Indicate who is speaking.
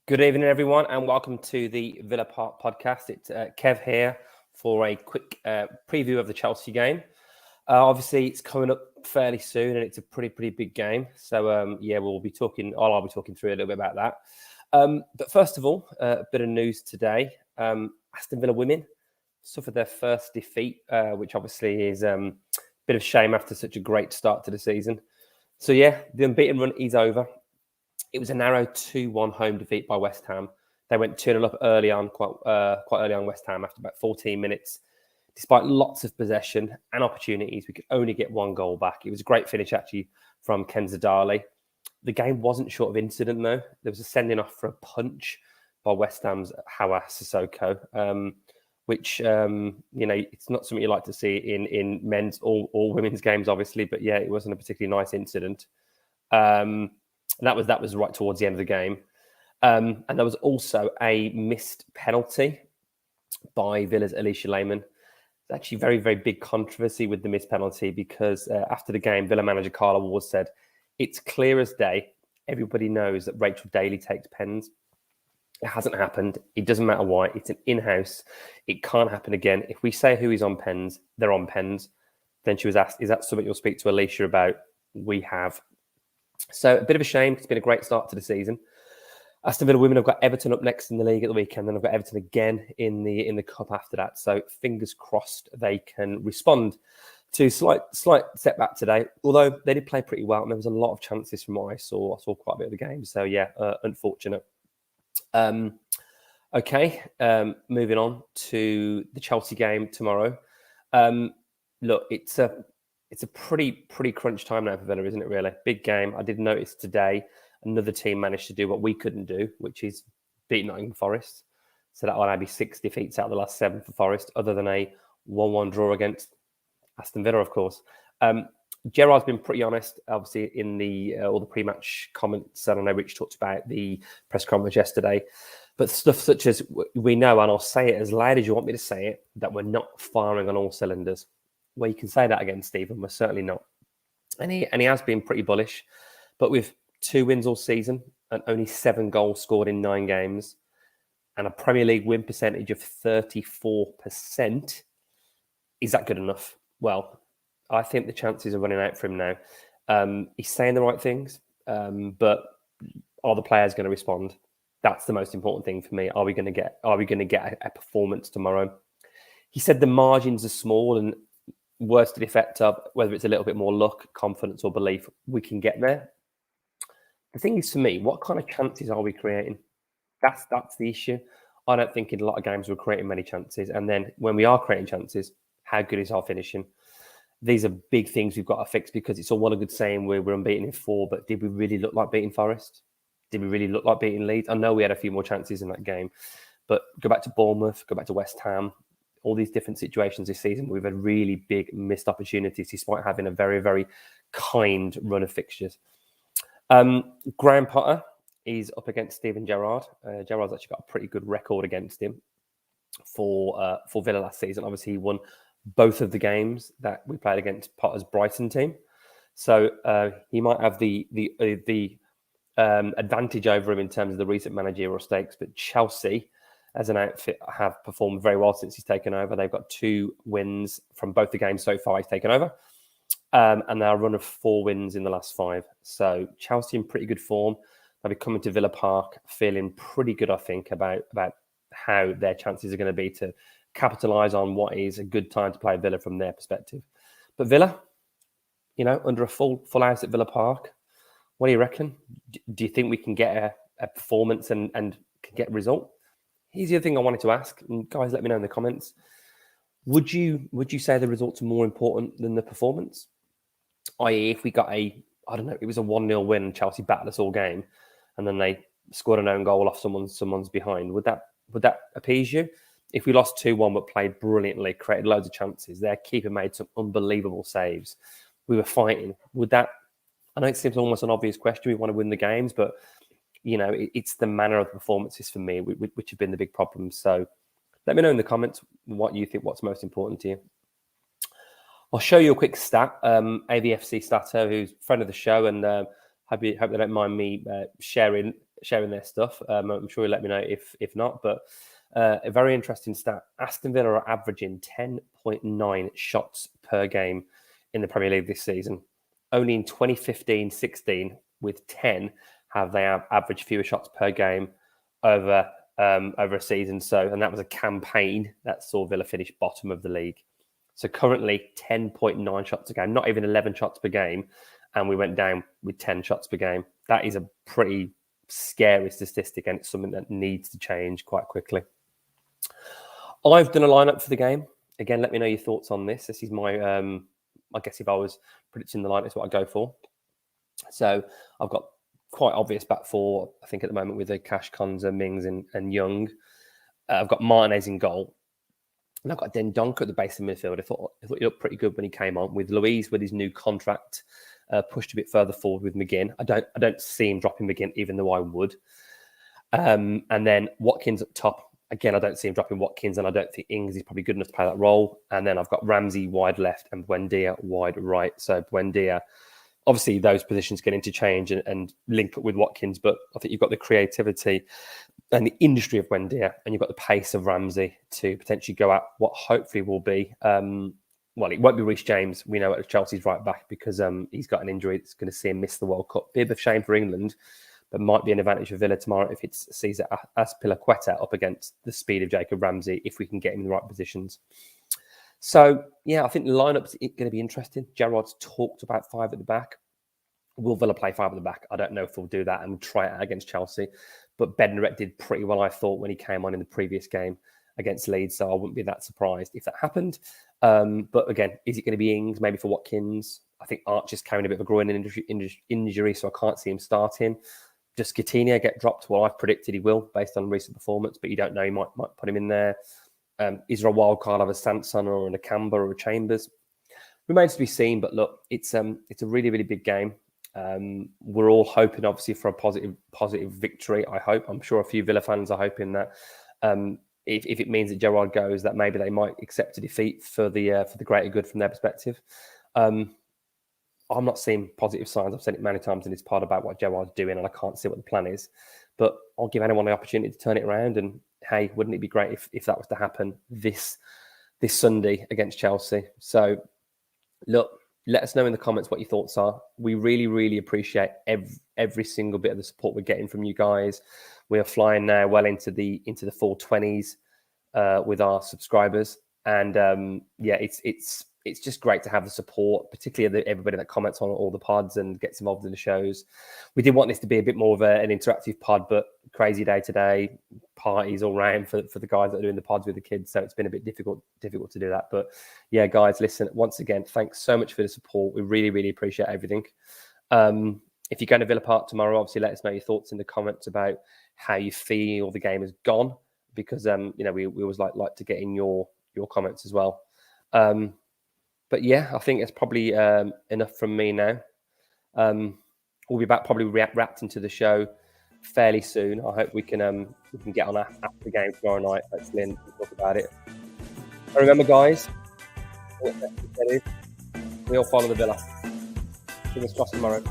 Speaker 1: Good evening, everyone, and welcome to the Villa Park podcast. It's Kev here for a quick preview of the Chelsea game. Obviously, it's coming up fairly soon, and it's a pretty big game. So, I'll be talking through a little bit about that. But first of all, a bit of news today. Aston Villa women suffered their first defeat, which obviously is a bit of shame after such a great start to the season. So, the unbeaten run is over. It was a narrow 2-1 home defeat by West Ham. They went 2-0 up early on, quite early on West Ham after about 14 minutes. Despite lots of possession and opportunities, we could only get one goal back. It was a great finish, actually, from Ken Zadali. The game wasn't short of incident, though. There was a sending off for a punch by West Ham's Hawa Sissoko, which, it's not something you like to see in men's or women's games, obviously. But, it wasn't a particularly nice incident. And that was right towards the end of the game. And there was also a missed penalty by Villa's Alicia Lehmann. It's actually very big controversy with the missed penalty because after the game, Villa manager Carla Ward said, "It's clear as day. Everybody knows that Rachel Daly takes pens. It hasn't happened. It doesn't matter why. It's an in-house. It can't happen again. If we say who is on pens, they're on pens." Then she was asked, "Is that something you'll speak to Alicia about?" We have. So a bit of a shame. It's been a great start to the season. Aston Villa women have got Everton up next in the league at the weekend, and I've got Everton again in the cup after that. So fingers crossed they can respond to slight setback today. Although they did play pretty well, and there was a lot of chances from what I saw. I saw quite a bit of the game. So unfortunate. Moving on to the Chelsea game tomorrow. Look, it's a pretty crunch time now for Villa, isn't it, really? Big game. I did notice today another team managed to do what we couldn't do, which is beat Nottingham Forest. So that will now be 6 defeats out of the last 7 for Forest, other than a 1-1 draw against Aston Villa, of course. Gerrard's been pretty honest, obviously, in all the pre-match comments. I don't know, Rich talked about the press conference yesterday. But stuff such as, we know, and I'll say it as loud as you want me to say it, that we're not firing on all cylinders. Well, you can say that again, Stephen. We're certainly not. And he has been pretty bullish. But with 2 wins all season and only 7 goals scored in 9 games and a Premier League win percentage of 34%, is that good enough? Well, I think the chances are running out for him now. He's saying the right things, but are the players going to respond? That's the most important thing for me. Are we going to get a performance tomorrow? He said the margins are small, and worse to the effect of whether it's a little bit more luck, confidence, or belief, we can get there. The thing is, for me, what kind of chances are we creating? That's the issue. I don't think in a lot of games we're creating many chances. And then when we are creating chances, how good is our finishing? These are big things we've got to fix, because it's all well and good saying we're unbeaten in 4, but did we really look like beating Forest? Did we really look like beating Leeds? I know we had a few more chances in that game, but go back to Bournemouth, go back to West Ham, all these different situations this season, we've had really big missed opportunities despite having a very kind run of fixtures. Graham Potter is up against Steven Gerrard. Gerrard's actually got a pretty good record against him for Villa last season. Obviously, he won both of the games that we played against Potter's Brighton team. So he might have the advantage over him in terms of the recent managerial stakes. But Chelsea, as an outfit, have performed very well since he's taken over. They've got 2 wins from both the games so far he's taken over. And they're a run of 4 wins in the last 5. So Chelsea in pretty good form. They'll be coming to Villa Park feeling pretty good, I think, about how their chances are going to be to capitalise on what is a good time to play Villa from their perspective. But Villa, under a full house at Villa Park, what do you reckon? Do you think we can get a performance and can get a result? Here's the other thing I wanted to ask, and guys, let me know in the comments. Would you say the results are more important than the performance? I.e., if we got it was a 1-0 win and Chelsea battled us all game, and then they scored an own goal off someone's behind, would that appease you? If we lost 2-1 but played brilliantly, created loads of chances, their keeper made some unbelievable saves, we were fighting, would that... I know it seems almost an obvious question, we want to win the games, but it's the manner of the performances for me which have been the big problems. So let me know in the comments what you think, what's most important to you. I'll show you a quick stat. AVFC Stato, who's a friend of the show, and hope they don't mind me sharing sharing their stuff. I'm sure you'll let me know if not. But a very interesting stat: Aston Villa are averaging 10.9 shots per game in the Premier League this season. Only in 2015-16, with 10, have they averaged fewer shots per game over a season. So, and that was a campaign that saw Villa finish bottom of the league. So currently 10.9 shots a game, not even 11 shots per game, and we went down with 10 shots per game. That is a pretty scary statistic, and it's something that needs to change quite quickly. I've done a lineup for the game. Again, let me know your thoughts on this. This is my, I guess if I was predicting the lineup, it's what I go for. So I've got quite obvious back four, I think, at the moment with the Cash, Konza, Mings and Young. I've got Martinez in goal. And I've got Dendoncker at the base of the midfield. I thought he looked pretty good when he came on. With Luiz, with his new contract, pushed a bit further forward with McGinn. I don't see him dropping McGinn, even though I would. And then Watkins up top. Again, I don't see him dropping Watkins, and I don't think Ings is probably good enough to play that role. And then I've got Ramsey wide left and Buendia wide right. So Buendia, obviously those positions get interchange and link up with Watkins, but I think you've got the creativity and the industry of Buendia, and you've got the pace of Ramsey to potentially go at what hopefully will be, well, it won't be Reece James. We know at Chelsea's right back because he's got an injury that's going to see him miss the World Cup. Bit of a shame for England, but might be an advantage for Villa tomorrow if it's Cesar Azpilicueta up against the speed of Jacob Ramsey, if we can get him in the right positions. So, yeah, I think the lineup's going to be interesting. Gerrard's talked about 5 at the back. Will Villa play 5 at the back? I don't know if we'll do that and try it out against Chelsea. But Bednarek did pretty well, I thought, when he came on in the previous game against Leeds. So I wouldn't be that surprised if that happened. But again, is it going to be Ings, maybe for Watkins? I think Archer's carrying a bit of a groin injury, so I can't see him starting. Does Coutinho get dropped? Well, I've predicted he will, based on recent performance, but you don't know. You might put him in there. Is there a wild card of a Sanson or a Nakamba or a Chambers? Remains to be seen, but look, it's a really, really big game. We're all hoping, obviously, for a positive victory. I hope. I'm sure a few Villa fans are hoping that if it means that Gerrard goes, that maybe they might accept a defeat for the greater good from their perspective. I'm not seeing positive signs. I've said it many times in this pod about what Gerrard's doing, and I can't see what the plan is. But I'll give anyone the opportunity to turn it around. And hey, wouldn't it be great if that was to happen this Sunday against Chelsea? So look, let us know in the comments what your thoughts are. We really, really appreciate every single bit of the support we're getting from you guys. We are flying now well into the 420s with our subscribers, and yeah, it's just great to have the support, particularly everybody that comments on all the pods and gets involved in the shows. We did want this to be a bit more of an interactive pod, but crazy day today, parties all round for the guys that are doing the pods with the kids, so it's been a bit difficult to do that. But yeah, guys, listen, once again, thanks so much for the support. We really, really appreciate everything. If you're going to Villa Park tomorrow, obviously let us know your thoughts in the comments about how you feel the game has gone, because we always like to get in your comments as well. But yeah, I think it's probably enough from me now. We'll be back probably wrapped into the show fairly soon. I hope we can get on after the game tomorrow night, hopefully, and talk about it. And remember, guys, we all follow the Villa. Fingers crossed tomorrow.